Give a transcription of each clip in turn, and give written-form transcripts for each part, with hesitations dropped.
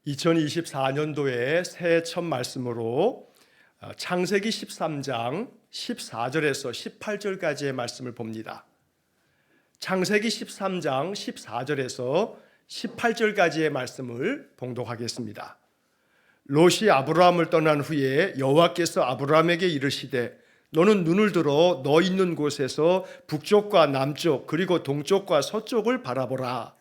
2024년도에 새해 첫 말씀으로 창세기 13장 14절에서 18절까지의 말씀을 봅니다. 창세기 13장 14절에서 18절까지의 말씀을 봉독하겠습니다. 롯이 아브라함을 떠난 후에 여호와께서 아브라함에게 이르시되 너는 눈을 들어 너 있는 곳에서 북쪽과 남쪽 그리고 동쪽과 서쪽을 바라보라.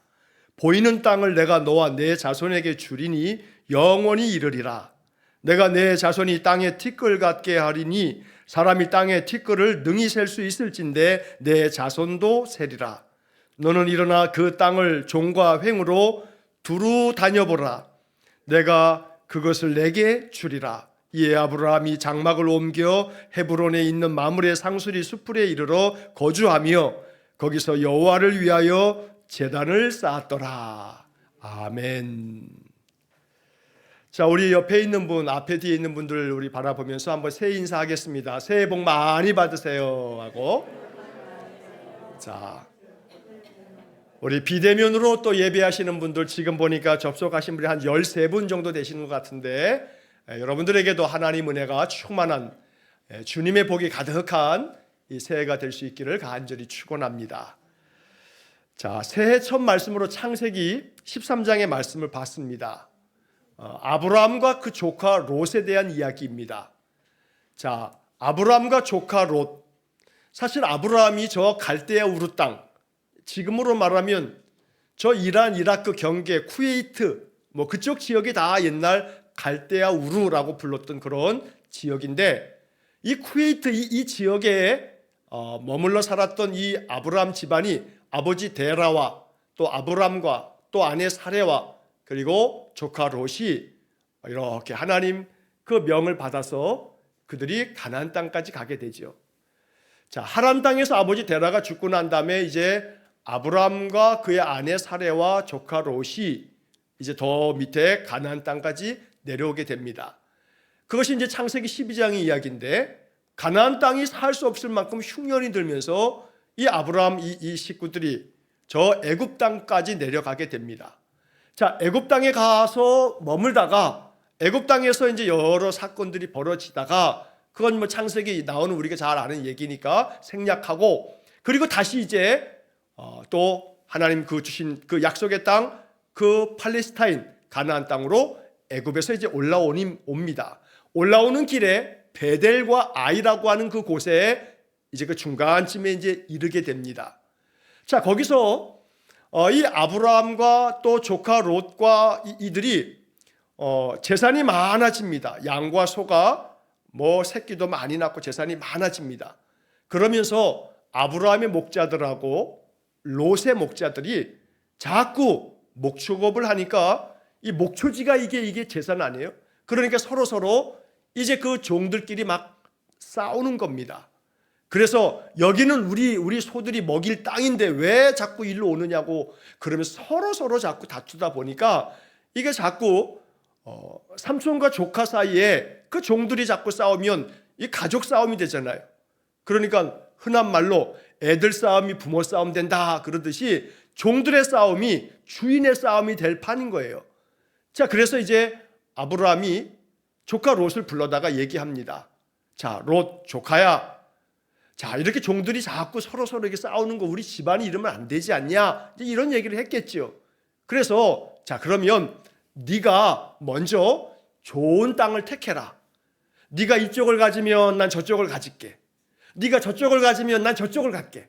보이는 땅을 내가 너와 내 자손에게 주리니 영원히 이르리라. 내가 내 자손이 땅에 티끌 같게 하리니 사람이 땅에 티끌을 능히 셀 수 있을진데 내 자손도 세리라. 너는 일어나 그 땅을 종과 횡으로 두루 다녀보라. 내가 그것을 내게 주리라. 이에 아브라함이 장막을 옮겨 헤브론에 있는 마므레 상수리 수풀에 이르러 거주하며 거기서 여호와를 위하여 제단을 쌓았더라. 아멘. 자, 우리 옆에 있는 분, 앞에 뒤에 있는 분들 우리 바라보면서 한번 새해 인사하겠습니다. 새해 복 많이 받으세요 하고. 자, 우리 비대면으로 또 예배하시는 분들 지금 보니까 접속하신 분이 한 13분 정도 되시는 것 같은데 여러분들에게도 하나님 은혜가 충만한 주님의 복이 가득한 이 새해가 될 수 있기를 간절히 축원합니다. 자, 새해 첫 말씀으로 창세기 13장의 말씀을 봤습니다. 아브라함과 그 조카 롯에 대한 이야기입니다. 자, 아브라함과 조카 롯. 사실 아브라함이 저 갈대아 우르 땅, 지금으로 말하면 저 이란, 이라크 경계, 쿠웨이트 뭐 그쪽 지역이 다 옛날 갈대아 우르라고 불렀던 그런 지역인데 이 쿠웨이트 이 지역에 머물러 살았던 이 아브라함 집안이 아버지 데라와 또 아브람과 또 아내 사레와 그리고 조카 롯이 이렇게 하나님 그 명을 받아서 그들이 가나안 땅까지 가게 되죠. 자, 하란 땅에서 아버지 데라가 죽고 난 다음에 이제 아브람과 그의 아내 사레와 조카 롯이 이제 더 밑에 가나안 땅까지 내려오게 됩니다. 그것이 이제 창세기 12장의 이야기인데 가나안 땅이 살 수 없을 만큼 흉년이 들면서 이 아브라함 이 식구들이 저 애굽 땅까지 내려가게 됩니다. 자, 애굽 땅에 가서 머물다가 애굽 땅에서 이제 여러 사건들이 벌어지다가 그건 뭐 창세기 나오는 우리가 잘 아는 얘기니까 생략하고 그리고 다시 이제 또 하나님 그 주신 그 약속의 땅 그 팔레스타인 가나안 땅으로 애굽에서 이제 올라옵니다. 올라오는 길에 베델과 아이라고 하는 그 곳에 이제 그 중간쯤에 이제 이르게 됩니다. 자, 거기서 이 아브라함과 또 조카 롯과 이들이 재산이 많아집니다. 양과 소가 뭐 새끼도 많이 낳고 재산이 많아집니다. 그러면서 아브라함의 목자들하고 롯의 목자들이 자꾸 목축업을 하니까 이 목초지가 이게 재산 아니에요? 그러니까 서로 이제 그 종들끼리 막 싸우는 겁니다. 그래서 여기는 우리 소들이 먹일 땅인데 왜 자꾸 일로 오느냐고 그러면서 서로 자꾸 다투다 보니까 이게 자꾸 삼촌과 조카 사이에 그 종들이 자꾸 싸우면 이 가족 싸움이 되잖아요. 그러니까 흔한 말로 애들 싸움이 부모 싸움 된다 그러듯이 종들의 싸움이 주인의 싸움이 될 판인 거예요. 자, 그래서 이제 아브라함이 조카 롯을 불러다가 얘기합니다. 자, 롯 조카야. 자, 이렇게 종들이 자꾸 서로 이렇게 싸우는 거 우리 집안이 이러면 안 되지 않냐? 이제 이런 얘기를 했겠죠. 그래서 자, 그러면 네가 먼저 좋은 땅을 택해라. 네가 이쪽을 가지면 난 저쪽을 가질게. 네가 저쪽을 가지면 난 저쪽을 갈게.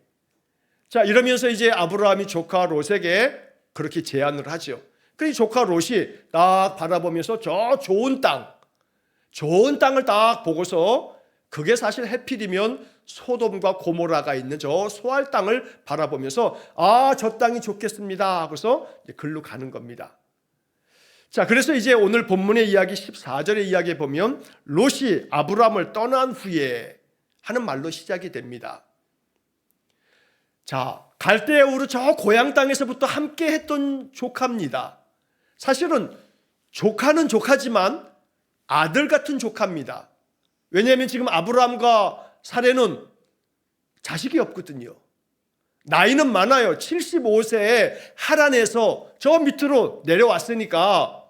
자, 이러면서 이제 아브라함이 조카 롯에게 그렇게 제안을 하죠. 그래서 조카 롯이 딱 바라보면서 저 좋은 땅을 딱 보고서 그게 사실 해필이면 소돔과 고모라가 있는 저 소알 땅을 바라보면서 저 땅이 좋겠습니다 하고서 글로 가는 겁니다. 자, 그래서 이제 오늘 본문의 이야기 14절의 이야기에 보면 롯이 아브라함을 떠난 후에 하는 말로 시작이 됩니다. 자, 갈대아 우르 저 고향 땅에서부터 함께 했던 조카입니다. 사실은 조카는 조카지만 아들 같은 조카입니다. 왜냐하면 지금 아브라함과 사레는 자식이 없거든요. 나이는 많아요. 75세에 하란에서 저 밑으로 내려왔으니까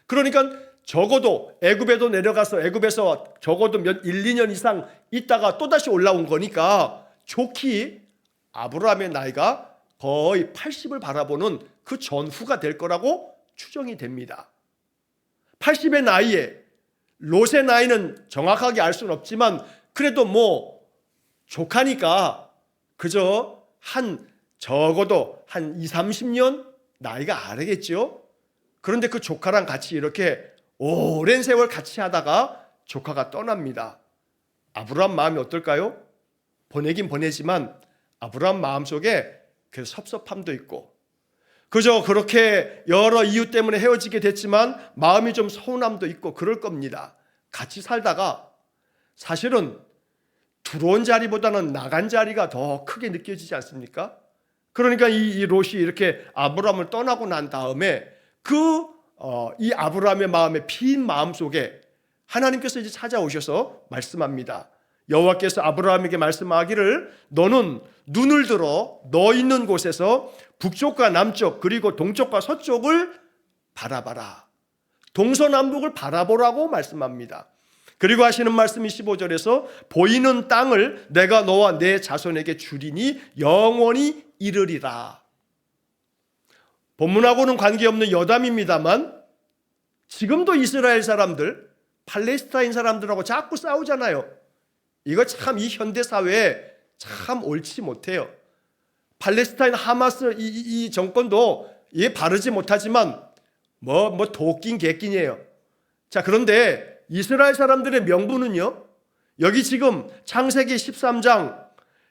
그러니까 적어도 애굽에도 내려가서 애굽에서 적어도 1, 2년 이상 있다가 또다시 올라온 거니까 좋기 아브라함의 나이가 거의 80을 바라보는 그 전후가 될 거라고 추정이 됩니다. 80의 나이에 롯의 나이는 정확하게 알 수는 없지만 그래도 뭐 조카니까 그저 적어도 한 2, 30년 나이가 아래겠죠. 그런데 그 조카랑 같이 이렇게 오랜 세월 같이 하다가 조카가 떠납니다. 아브라함 마음이 어떨까요? 보내긴 보내지만 아브라함 마음속에 그 섭섭함도 있고 그저 그렇게 여러 이유 때문에 헤어지게 됐지만 마음이 좀 서운함도 있고 그럴 겁니다. 같이 살다가 사실은 들어온 자리보다는 나간 자리가 더 크게 느껴지지 않습니까? 그러니까 이 롯이 이렇게 아브라함을 떠나고 난 다음에 이 아브라함의 마음에 빈 마음 속에 하나님께서 이제 찾아오셔서 말씀합니다. 여호와께서 아브라함에게 말씀하기를 너는 눈을 들어 너 있는 곳에서 북쪽과 남쪽 그리고 동쪽과 서쪽을 바라봐라. 동서남북을 바라보라고 말씀합니다. 그리고 하시는 말씀이 15절에서 보이는 땅을 내가 너와 내 자손에게 주리니 영원히 이르리라. 본문하고는 관계없는 여담입니다만 지금도 이스라엘 사람들 팔레스타인 사람들하고 자꾸 싸우잖아요. 이거 참 이 현대사회에 참 옳지 못해요. 팔레스타인 하마스 이 정권도 이게 바르지 못하지만 뭐 도끼인 개끼이에요. 자, 그런데 이스라엘 사람들의 명분은요, 여기 지금 창세기 13장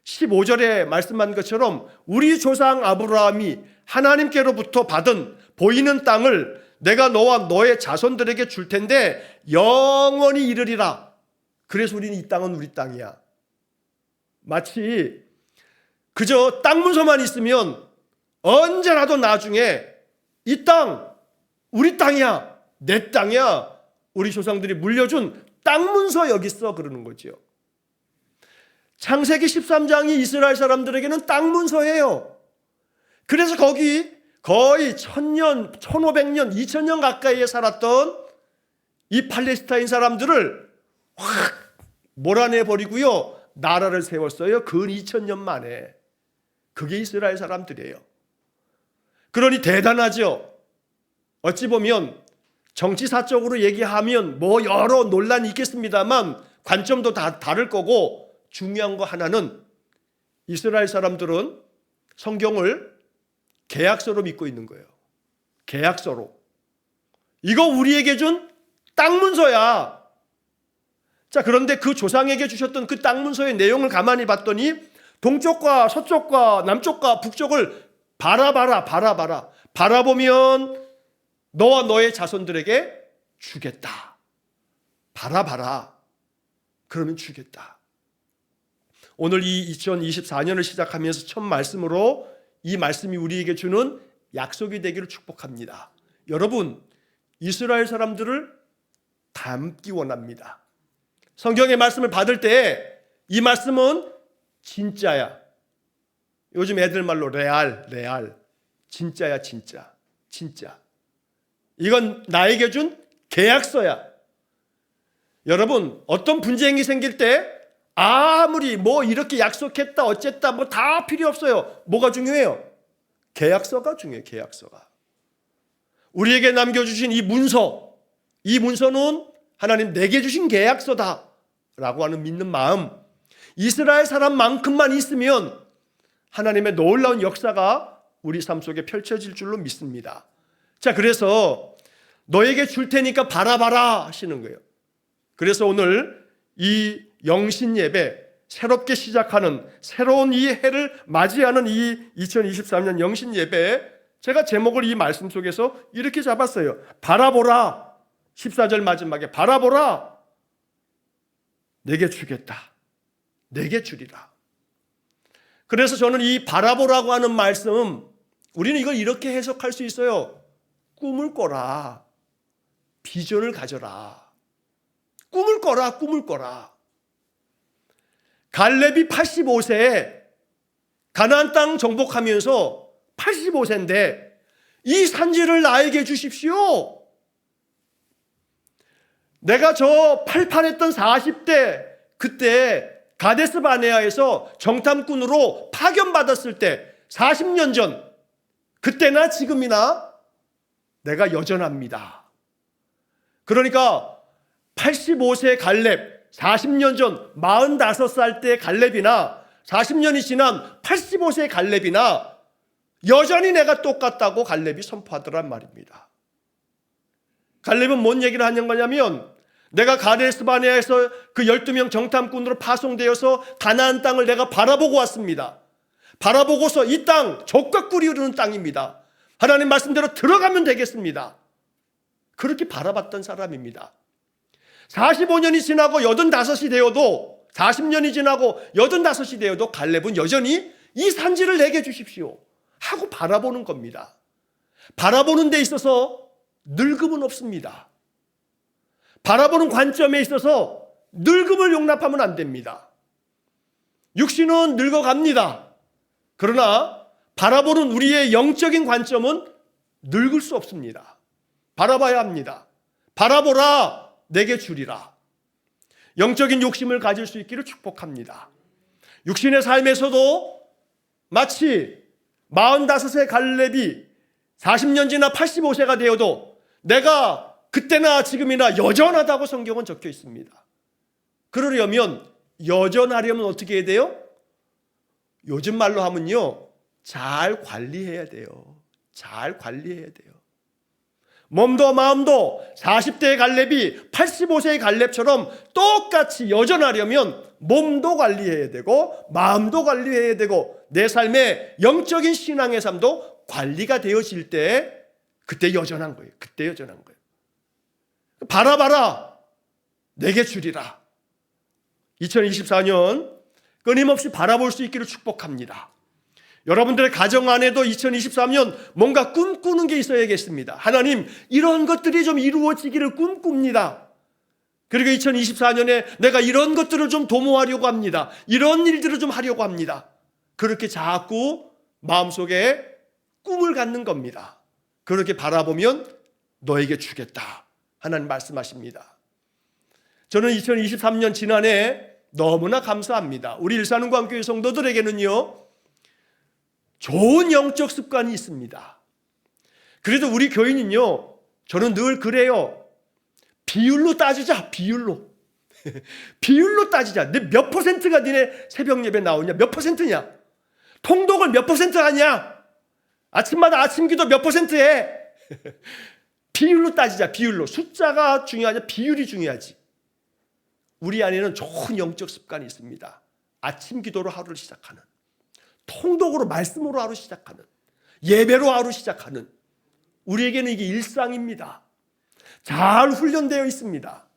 15절에 말씀한 것처럼 우리 조상 아브라함이 하나님께로부터 받은 보이는 땅을 내가 너와 너의 자손들에게 줄 텐데 영원히 이르리라. 그래서 우리는 이 땅은 우리 땅이야. 마치 그저 땅 문서만 있으면 언제라도 나중에 이 땅 우리 땅이야, 내 땅이야, 우리 조상들이 물려준 땅 문서 여기 있어 그러는 거죠. 창세기 13장이 이스라엘 사람들에게는 땅 문서예요. 그래서 거기 거의 1000년, 1500년, 2000년 가까이에 살았던 이 팔레스타인 사람들을 확 몰아내버리고요, 나라를 세웠어요. 근 2000년 만에. 그게 이스라엘 사람들이에요. 그러니 대단하죠. 어찌 보면 정치사적으로 얘기하면 뭐 여러 논란이 있겠습니다만 관점도 다 다를 거고, 중요한 거 하나는 이스라엘 사람들은 성경을 계약서로 믿고 있는 거예요. 계약서로. 이거 우리에게 준 땅 문서야. 자, 그런데 그 조상에게 주셨던 그 땅 문서의 내용을 가만히 봤더니 동쪽과 서쪽과 남쪽과 북쪽을 바라봐라. 바라보면 너와 너의 자손들에게 주겠다. 바라봐라. 그러면 주겠다. 오늘 이 2024년을 시작하면서 첫 말씀으로 이 말씀이 우리에게 주는 약속이 되기를 축복합니다. 여러분, 이스라엘 사람들을 닮기 원합니다. 성경의 말씀을 받을 때 이 말씀은 진짜야. 요즘 애들 말로 레알. 진짜야, 진짜. 이건 나에게 준 계약서야. 여러분, 어떤 분쟁이 생길 때 아무리 뭐 이렇게 약속했다 어쨌다 뭐 다 필요 없어요. 뭐가 중요해요? 계약서가 중요해요. 계약서가. 우리에게 남겨주신 이 문서는 하나님 내게 주신 계약서다 라고 하는 믿는 마음, 이스라엘 사람만큼만 있으면 하나님의 놀라운 역사가 우리 삶 속에 펼쳐질 줄로 믿습니다. 자, 그래서 너에게 줄 테니까 바라봐라 하시는 거예요. 그래서 오늘 이 영신 예배, 새롭게 시작하는 새로운 이 해를 맞이하는 이 2023년 영신 예배, 제가 제목을 이 말씀 속에서 이렇게 잡았어요. 바라보라. 14절 마지막에 바라보라. 내게 주겠다. 내게 주리라. 그래서 저는 이 바라보라고 하는 말씀, 우리는 이걸 이렇게 해석할 수 있어요. 꿈을 꿔라. 비전을 가져라. 꿈을 꿔라. 갈렙이 85세에 가나안 땅 정복하면서 85세인데 이 산지를 나에게 주십시오. 내가 저 팔팔했던 40대 그때 가데스 바네아에서 정탐꾼으로 파견받았을 때 40년 전 그때나 지금이나 내가 여전합니다. 그러니까 85세 갈렙, 40년 전 45살 때 갈렙이나 40년이 지난 85세 갈렙이나 여전히 내가 똑같다고 갈렙이 선포하더란 말입니다. 갈렙은 뭔 얘기를 하는 거냐면 내가 가데스 바네아에서 그 12명 정탐꾼으로 파송되어서 가나안 땅을 내가 바라보고 왔습니다. 바라보고서 이 땅 적과 꿀이 흐르는 땅입니다. 하나님 말씀대로 들어가면 되겠습니다. 그렇게 바라봤던 사람입니다. 45년이 지나고 85이 되어도 40년이 지나고 85이 되어도 갈렙은 여전히 이 산지를 내게 주십시오 하고 바라보는 겁니다. 바라보는 데 있어서 늙음은 없습니다. 바라보는 관점에 있어서 늙음을 용납하면 안 됩니다. 육신은 늙어갑니다. 그러나 바라보는 우리의 영적인 관점은 늙을 수 없습니다. 바라봐야 합니다. 바라보라 내게 주리라. 영적인 욕심을 가질 수 있기를 축복합니다. 육신의 삶에서도 마치 45세 갈렙이 40년 지나 85세가 되어도 내가 그때나 지금이나 여전하다고 성경은 적혀 있습니다. 그러려면 여전하려면 어떻게 해야 돼요? 요즘 말로 하면요, 잘 관리해야 돼요. 잘 관리해야 돼요. 몸도 마음도 40대의 갈렙이 85세의 갈렙처럼 똑같이 여전하려면 몸도 관리해야 되고 마음도 관리해야 되고 내 삶의 영적인 신앙의 삶도 관리가 되어질 때 그때 여전한 거예요. 그때 여전한 거예요. 바라봐라 내게 주리라. 2024년 끊임없이 바라볼 수 있기를 축복합니다. 여러분들의 가정 안에도 2023년 뭔가 꿈꾸는 게 있어야겠습니다. 하나님 이런 것들이 좀 이루어지기를 꿈꿉니다. 그리고 2024년에 내가 이런 것들을 좀 도모하려고 합니다. 이런 일들을 좀 하려고 합니다. 그렇게 자꾸 마음속에 꿈을 갖는 겁니다. 그렇게 바라보면 너에게 주겠다. 하나님 말씀하십니다. 저는 2023년 지난해 너무나 감사합니다. 우리 일산흥광교회 성도들에게는요, 좋은 영적 습관이 있습니다. 그래도 우리 교인은요, 저는 늘 그래요. 비율로 따지자, 비율로. 비율로 따지자. 몇 퍼센트가 니네 새벽 예배 나오냐? 몇 퍼센트냐? 통독을 몇 퍼센트 하냐? 아침마다 아침 기도 몇 퍼센트 해? 비율로 따지자, 비율로. 숫자가 중요하냐? 비율이 중요하지. 우리 안에는 좋은 영적 습관이 있습니다. 아침 기도로 하루를 시작하는, 통독으로 말씀으로 하루 시작하는, 예배로 하루 시작하는, 우리에게는 이게 일상입니다. 잘 훈련되어 있습니다.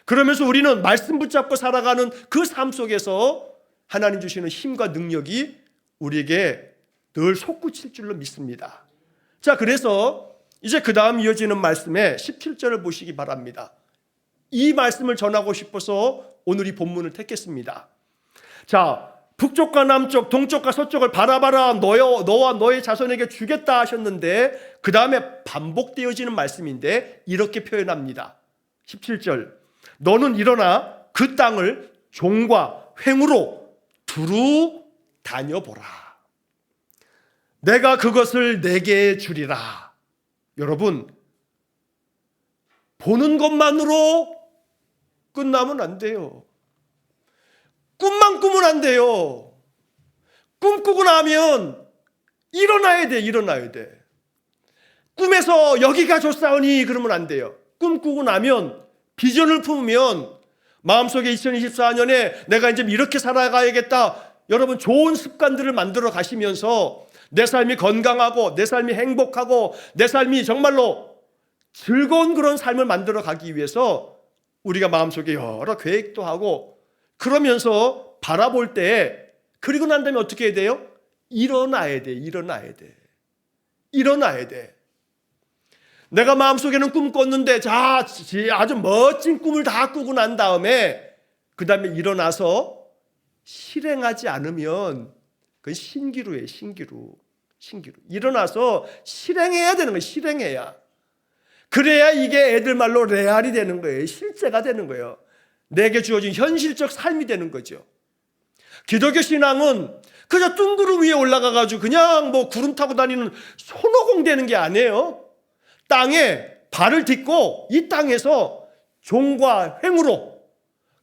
그러면서 우리는 말씀 붙잡고 살아가는 그 삶 속에서 하나님 주시는 힘과 능력이 우리에게 늘 솟구칠 줄로 믿습니다. 자, 그래서 이제 그 다음 이어지는 말씀에 17절을 보시기 바랍니다. 이 말씀을 전하고 싶어서 오늘 이 본문을 택했습니다. 자, 북쪽과 남쪽, 동쪽과 서쪽을 바라봐라. 너와 너의 자손에게 주겠다 하셨는데 그 다음에 반복되어지는 말씀인데 이렇게 표현합니다. 17절, 너는 일어나 그 땅을 종과 횡으로 두루 다녀보라. 내가 그것을 내게 주리라. 여러분, 보는 것만으로 끝나면 안 돼요. 꿈만 꾸면 안 돼요. 꿈꾸고 나면 일어나야 돼, 일어나야 돼. 꿈에서 여기가 좋사오니 그러면 안 돼요. 꿈꾸고 나면 비전을 품으면 마음속에 2024년에 내가 이제 이렇게 살아가야겠다. 여러분 좋은 습관들을 만들어 가시면서 내 삶이 건강하고 내 삶이 행복하고 내 삶이 정말로 즐거운 그런 삶을 만들어 가기 위해서 우리가 마음속에 여러 계획도 하고 그러면서 바라볼 때 그리고 난 다음에 어떻게 해야 돼요? 일어나야 돼. 일어나야 돼. 일어나야 돼. 내가 마음속에는 꿈 꿨는데 아주 멋진 꿈을 다 꾸고 난 다음에 그 다음에 일어나서 실행하지 않으면 그건 신기루예요. 신기루. 일어나서 실행해야 되는 거예요. 실행해야. 그래야 이게 애들 말로 레알이 되는 거예요. 실제가 되는 거예요. 내게 주어진 현실적 삶이 되는 거죠. 기독교 신앙은 그저 뜬구름 위에 올라가가지고 그냥 뭐 구름 타고 다니는 손오공 되는 게 아니에요. 땅에 발을 딛고 이 땅에서 종과 횡으로,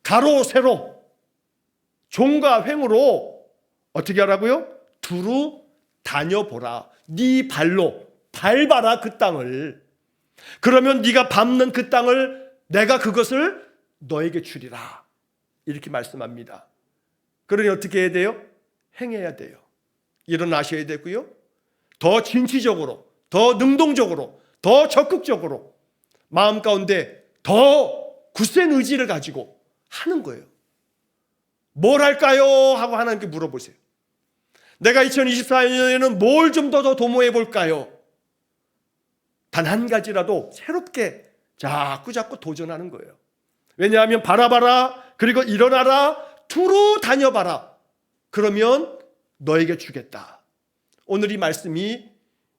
가로 세로, 종과 횡으로 어떻게 하라고요? 두루 다녀보라. 네 발로 밟아라 그 땅을. 그러면 네가 밟는 그 땅을 내가 그것을 너에게 주리라. 이렇게 말씀합니다. 그러니 어떻게 해야 돼요? 행해야 돼요. 일어나셔야 되고요. 더 진취적으로, 더 능동적으로, 더 적극적으로 마음 가운데 더 굳센 의지를 가지고 하는 거예요. 뭘 할까요? 하고 하나님께 물어보세요. 내가 2024년에는 뭘 좀 더 도모해 볼까요? 단 한 가지라도 새롭게 자꾸 도전하는 거예요. 왜냐하면 바라봐라, 그리고 일어나라, 두루 다녀봐라. 그러면 너에게 주겠다. 오늘 이 말씀이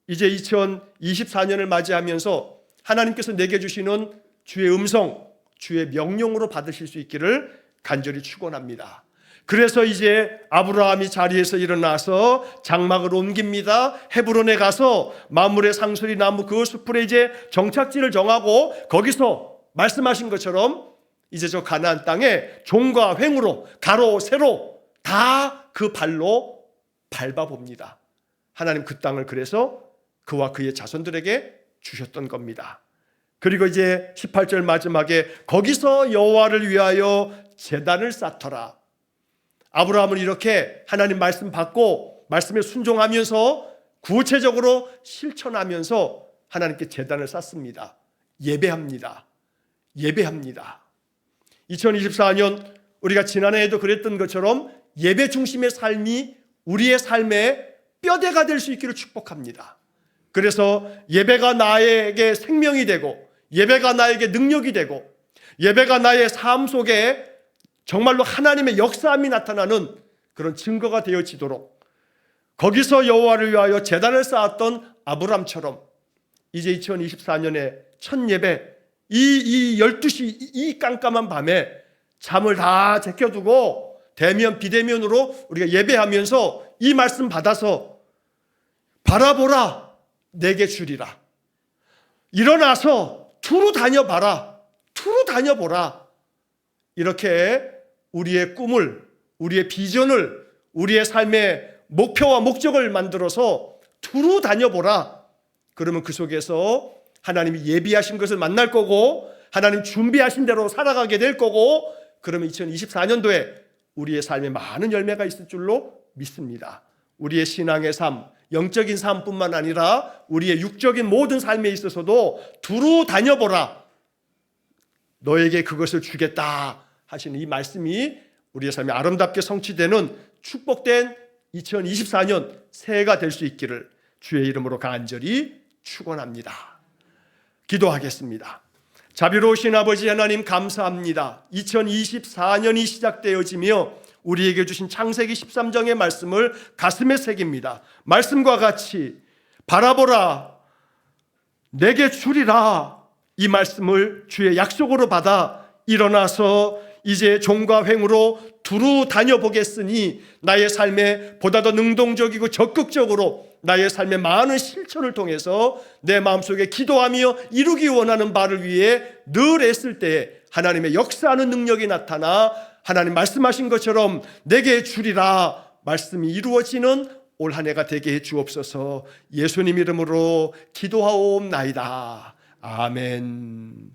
이제 2024년을 맞이하면서 하나님께서 내게 주시는 주의 음성, 주의 명령으로 받으실 수 있기를 간절히 축원합니다. 그래서 이제 아브라함이 자리에서 일어나서 장막을 옮깁니다. 헤브론에 가서 만물의 상수리 나무 그 숲에 이제 정착지를 정하고 거기서 말씀하신 것처럼 이제 저 가나안 땅에 종과 횡으로 가로 세로 다 그 발로 밟아봅니다. 하나님 그 땅을 그래서 그와 그의 자손들에게 주셨던 겁니다. 그리고 이제 18절 마지막에 거기서 여호와를 위하여 제단을 쌓더라. 아브라함은 이렇게 하나님 말씀 받고 말씀에 순종하면서 구체적으로 실천하면서 하나님께 제단을 쌓습니다. 예배합니다. 2024년 우리가 지난해에도 그랬던 것처럼 예배 중심의 삶이 우리의 삶의 뼈대가 될 수 있기를 축복합니다. 그래서 예배가 나에게 생명이 되고 예배가 나에게 능력이 되고 예배가 나의 삶 속에 정말로 하나님의 역사함이 나타나는 그런 증거가 되어지도록 거기서 여호와를 위하여 제단을 쌓았던 아브람처럼 이제 2024년에 첫 예배 이 12시 이 깜깜한 밤에 잠을 다 제껴두고 대면 비대면으로 우리가 예배하면서 이 말씀 받아서 바라보라 내게 주리라. 일어나서 두루 다녀봐라. 두루 다녀보라. 이렇게 우리의 꿈을, 우리의 비전을, 우리의 삶의 목표와 목적을 만들어서 두루 다녀보라. 그러면 그 속에서 하나님이 예비하신 것을 만날 거고 하나님 준비하신 대로 살아가게 될 거고 그러면 2024년도에 우리의 삶에 많은 열매가 있을 줄로 믿습니다. 우리의 신앙의 삶, 영적인 삶뿐만 아니라 우리의 육적인 모든 삶에 있어서도 두루 다녀보라. 너에게 그것을 주겠다 하시는 이 말씀이 우리의 삶에 아름답게 성취되는 축복된 2024년 새해가 될 수 있기를 주의 이름으로 간절히 축원합니다. 기도하겠습니다. 자비로우신 아버지 하나님 감사합니다. 2024년이 시작되어지며 우리에게 주신 창세기 13장의 말씀을 가슴에 새깁니다. 말씀과 같이 바라보라 내게 주리라 이 말씀을 주의 약속으로 받아 일어나서 이제 종과 횡으로 두루 다녀보겠으니 나의 삶에 보다 더 능동적이고 적극적으로 나의 삶의 많은 실천을 통해서 내 마음속에 기도하며 이루기 원하는 바를 위해 늘 애쓸 때에 하나님의 역사하는 능력이 나타나 하나님 말씀하신 것처럼 내게 주리라 말씀이 이루어지는 올 한 해가 되게 해 주옵소서. 예수님 이름으로 기도하옵나이다. 아멘.